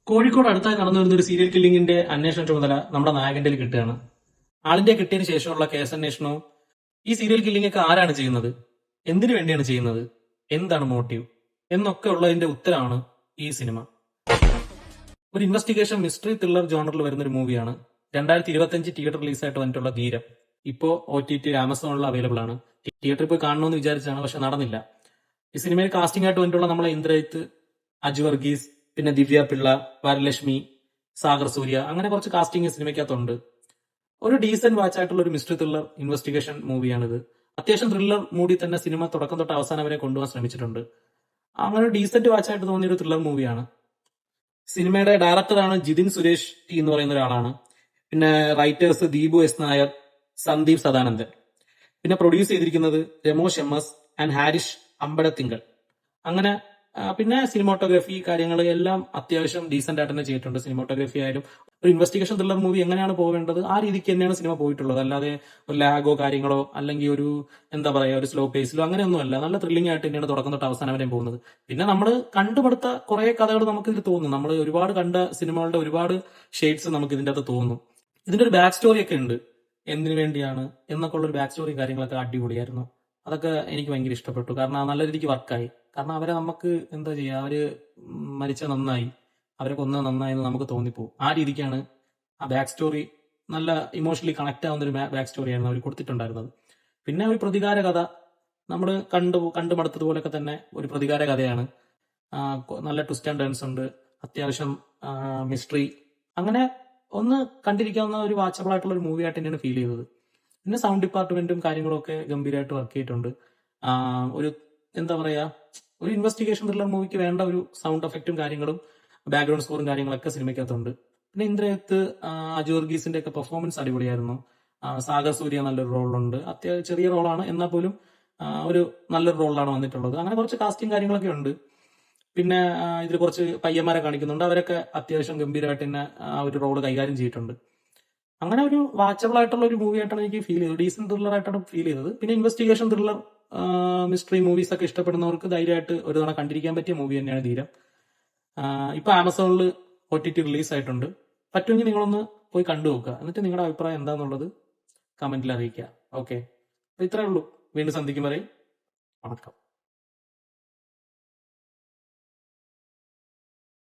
കോഴിക്കോട് അടുത്തായി നടന്നു വരുന്ന ഒരു സീരിയൽ കില്ലിംഗിന്റെ അന്വേഷണ ചുമതല നമ്മുടെ നായകന്റെ കിട്ടുകയാണ്. ആളിന്റെ കിട്ടിയതിനു ശേഷമുള്ള കേസ് അന്വേഷണവും ഈ സീരിയൽ കില്ലിംഗ് ഒക്കെ ആരാണ് ചെയ്യുന്നത്, എന്തിനു വേണ്ടിയാണ് ചെയ്യുന്നത്, എന്താണ് മോട്ടീവ് എന്നൊക്കെ ഉള്ളതിന്റെ ഉത്തരമാണ് ഈ സിനിമ. ഒരു ഇൻവെസ്റ്റിഗേഷൻ മിസ്റ്ററി ത്രില്ലർ ജോണറിൽ വരുന്ന ഒരു മൂവിയാണ്. 2025 തിയേറ്റർ റിലീസായിട്ട് വന്നിട്ടുള്ള ധീരം. ഇപ്പോ OTT ആമസോണിൽ അവൈലബിൾ ആണ്. തിയേറ്ററിൽ പോയി കാണണമെന്ന് വിചാരിച്ചാണ്, പക്ഷെ നടന്നില്ല. ഈ സിനിമയിൽ കാസ്റ്റിംഗ് ആയിട്ട് വന്നിട്ടുള്ള നമ്മളെ ഇന്ദ്രജിത്ത്, അജു വർഗീസ്, പിന്നെ ദിവ്യ പിള്ള, വരലക്ഷ്മി, സാഗർ സൂര്യ, അങ്ങനെ കുറച്ച് കാസ്റ്റിംഗ് സിനിമയ്ക്കകത്തുണ്ട്. ഒരു ഡീസന്റ് വാച്ച് ആയിട്ടുള്ള ഒരു മിസ്റ്ററി ത്രില്ലർ ഇൻവെസ്റ്റിഗേഷൻ മൂവിയാണിത്. അത്യാവശ്യം ത്രില്ലർ മൂടി തന്നെ സിനിമ തുടക്കം തൊട്ട് അവസാനം വരെ കൊണ്ടുപോകാൻ ശ്രമിച്ചിട്ടുണ്ട്. അങ്ങനെ ഒരു ഡീസന്റ് വാച്ച് ആയിട്ട് തോന്നിയ ഒരു ത്രില്ലർ മൂവിയാണ്. സിനിമയുടെ ഡയറക്ടറാണ് ജിതിൻ സുരേഷ് ടി എന്ന് പറയുന്ന ഒരാളാണ്. പിന്നെ റൈറ്റേഴ്സ് ദീപു എസ് നായർ, സന്ദീപ് സദാനന്ദൻ. പിന്നെ പ്രൊഡ്യൂസ് ചെയ്തിരിക്കുന്നത് രമോഷ് MS ആൻഡ് ഹാരിഷ് അമ്പടത്തിങ്കൽ. അങ്ങനെ പിന്നെ സിനിമോട്ടോഗ്രഫി കാര്യങ്ങൾ എല്ലാം അത്യാവശ്യം ഡീസന്റ് ആയിട്ട് തന്നെ ചെയ്തിട്ടുണ്ട്. സിനിമോട്ടോഗ്രഫി ആയാലും ഒരു ഇൻവെസ്റ്റിഗേഷൻ ത്രില്ലർ മൂവി എങ്ങനെയാണ് പോകേണ്ടത് ആ രീതിക്ക് തന്നെയാണ് സിനിമ പോയിട്ടുള്ളത്. അല്ലാതെ ഒരു ലാഗോ കാര്യങ്ങളോ അല്ലെങ്കിൽ ഒരു എന്താ പറയാ ഒരു സ്ലോ പേസിലോ അങ്ങനെയൊന്നുമല്ല. നല്ല ത്രില്ലിംഗ് ആയിട്ട് തന്നെയാണ് തുടക്കം തൊട്ട് അവസാനം വരെയും പോകുന്നത്. പിന്നെ നമ്മൾ കണ്ടുപടുത്ത കുറെ കഥകൾ നമുക്ക് ഇതിൽ തോന്നും. നമ്മൾ ഒരുപാട് കണ്ട സിനിമകളുടെ ഒരുപാട് ഷെയ്ഡ്സ് നമുക്ക് ഇതിന്റെ അകത്ത് തോന്നും. ഇതിന്റെ ഒരു ബാക്ക് സ്റ്റോറി ഒക്കെ ഉണ്ട്, എന്തിനു വേണ്ടിയാണ് എന്നൊക്കെ ഉള്ള ഒരു ബാക്ക് സ്റ്റോറി കാര്യങ്ങളൊക്കെ അടിപൊളിയായിരുന്നു. അതൊക്കെ എനിക്ക് ഭയങ്കര ഇഷ്ടപ്പെട്ടു. കാരണം നല്ല രീതിക്ക് വർക്കായി. കാരണം അവരെ നമുക്ക് എന്താ ചെയ്യുക, അവര് മരിച്ച നന്നായി, അവരെ കൊന്ന നന്നായി എന്ന് നമുക്ക് തോന്നിപ്പോവും. ആ രീതിക്കാണ് ആ ബാക്ക് സ്റ്റോറി നല്ല ഇമോഷണലി കണക്ട് ആവുന്ന ഒരു ബാക്ക് സ്റ്റോറിയായിരുന്നു അവർ കൊടുത്തിട്ടുണ്ടായിരുന്നത്. പിന്നെ ഒരു പ്രതികാര കഥ, നമ്മൾ കണ്ടു മടുത്തതുപോലൊക്കെ തന്നെ ഒരു പ്രതികാര കഥയാണ്. നല്ല ട്വിസ്റ്റ് ആൻഡ് ടേൺസ് ഉണ്ട്, അത്യാവശ്യം മിസ്റ്ററി. അങ്ങനെ ഒന്ന് കണ്ടിരിക്കാവുന്ന ഒരു വാച്ചബിൾ ആയിട്ടുള്ള ഒരു മൂവി ആയിട്ട് തന്നെയാണ് ഫീൽ ചെയ്തത്. പിന്നെ സൗണ്ട് ഡിപ്പാർട്ട്മെന്റും കാര്യങ്ങളും ഒക്കെ ഗംഭീരമായിട്ട് വർക്ക് ചെയ്തിട്ടുണ്ട്. ഒരു എന്താ പറയാ ഒരു ഇൻവെസ്റ്റിഗേഷൻ ത്രില്ലർ മൂവിക്ക് വേണ്ട ഒരു സൗണ്ട് എഫക്റ്റും കാര്യങ്ങളും ബാക്ക്ഗ്രൗണ്ട് സ്കോറും കാര്യങ്ങളൊക്കെ സിനിമയ്ക്കകത്തുണ്ട്. പിന്നെ ഇന്ദ്രയത്ത്, അജു വർഗീസിന്റെ ഒക്കെ പെർഫോമൻസ് അടിപൊളിയായിരുന്നു. സാഗർ സൂര്യ നല്ലൊരു റോളുണ്ട്. അത്യാവശ്യം ചെറിയ റോളാണ്, എന്നാൽ പോലും ഒരു നല്ലൊരു റോളിലാണ് വന്നിട്ടുള്ളത്. അങ്ങനെ കുറച്ച് കാസ്റ്റിംഗ് കാര്യങ്ങളൊക്കെ ഉണ്ട്. പിന്നെ ഇതിൽ കുറച്ച് പയ്യന്മാരെ കാണിക്കുന്നുണ്ട്. അവരൊക്കെ അത്യാവശ്യം ഗംഭീരമായിട്ട് തന്നെ ആ ഒരു റോള് കൈകാര്യം ചെയ്തിട്ടുണ്ട്. അങ്ങനെ ഒരു വാച്ചബിൾ ആയിട്ടുള്ള ഒരു മൂവി ആയിട്ടാണ് എനിക്ക് ഫീൽ ചെയ്തത്. ഡീസന്റ് ത്രില്ലർ ആയിട്ടാണ് ഫീൽ ചെയ്തത്. പിന്നെ ഇൻവെസ്റ്റിഗേഷൻ ത്രില്ലർ മിസ്റ്ററി മൂവീസ് ഒക്കെ ഇഷ്ടപ്പെടുന്നവർക്ക് ധൈര്യമായിട്ട് ഒരു തവണ കണ്ടിരിക്കാൻ പറ്റിയ മൂവി തന്നെയാണ് ധീരം. ഇപ്പൊ ആമസോണിൽ OTT റിലീസ് ആയിട്ടുണ്ട്. പറ്റുമെങ്കിൽ നിങ്ങളൊന്ന് പോയി കണ്ടു നോക്കുക. എന്നിട്ട് നിങ്ങളുടെ അഭിപ്രായം എന്താണെന്നുള്ളത് കമന്റിൽ അറിയിക്കുക. ഓക്കെ, ഇത്രയേ ഉള്ളൂ. വീണ്ടും സന്ധിക്കും വരെ വണക്കം.